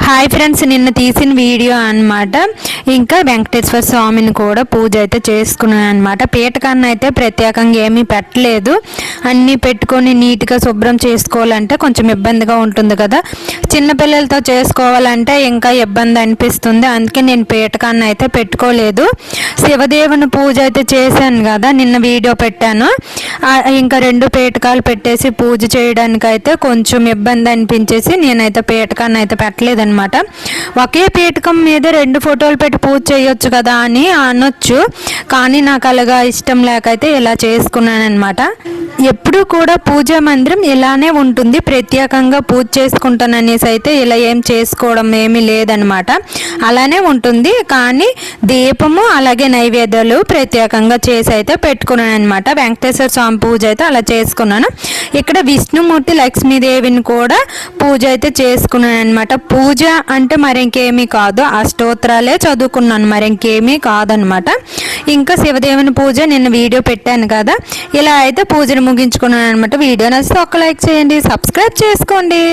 Hi friends, నిన్న తీసిన video అన్నమాట. ఇంకా వెంకటేశ్వర స్వామిని కూడా పూజ అయితే చేసుకున్నాను అనమాట. పీటకాన్ని అయితే ప్రత్యేకంగా ఏమీ పెట్టలేదు. అన్నీ పెట్టుకొని నీట్గా శుభ్రం చేసుకోవాలంటే కొంచెం ఇబ్బందిగా ఉంటుంది కదా. చిన్నపిల్లలతో చేసుకోవాలంటే ఇంకా ఇబ్బంది అనిపిస్తుంది. అందుకే నేను పీటకాన్ని అయితే పెట్టుకోలేదు. శివదేవుని పూజ అయితే చేశాను కదా, నిన్న వీడియో పెట్టాను. ఇంకా 2 పీటకాలు పెట్టేసి పూజ చేయడానికి అయితే కొంచెం ఇబ్బంది అనిపించేసి నేనైతే పీటకాన్ని అయితే పెట్టలేదన్నమాట. ఒకే పీఠకం మీద 2 ఫోటోలు పెట్టి పూజ చేయొచ్చు కదా అని అనొచ్చు, కానీ నాకు అలాగా ఇష్టం లేకైతే ఇలా చేసుకున్నాను అనమాట. ఎప్పుడూ కూడా పూజా మందిరం ఇలానే ఉంటుంది. ప్రత్యేకంగా పూజ చేసుకుంటాననేసి అయితే ఇలా ఏం చేసుకోవడం ఏమీ లేదనమాట. అలానే ఉంటుంది. కానీ దీపము అలాగే నైవేద్యాలు ప్రత్యేకంగా చేసి అయితే పెట్టుకున్నాను అనమాట. వెంకటేశ్వర స్వామి పూజ అయితే అలా చేసుకున్నాను. ఇక్కడ విష్ణుమూర్తి లక్ష్మీదేవిని కూడా పూజ అయితే చేసుకున్నాను అనమాట. పూజ అంటే మరింకేమీ కాదు, ఆ స్తోత్రాలే చదువుకున్నాను, మరింకేమీ కాదనమాట. ఇంకా శివదేవుని పూజ నిన్న వీడియో పెట్టాను కదా, ఇలా అయితే పూజను ముగించుకున్నాను అనమాట. వీడియో నచ్చితే ఒక లైక్ చేయండి, సబ్స్క్రైబ్ చేసుకోండి.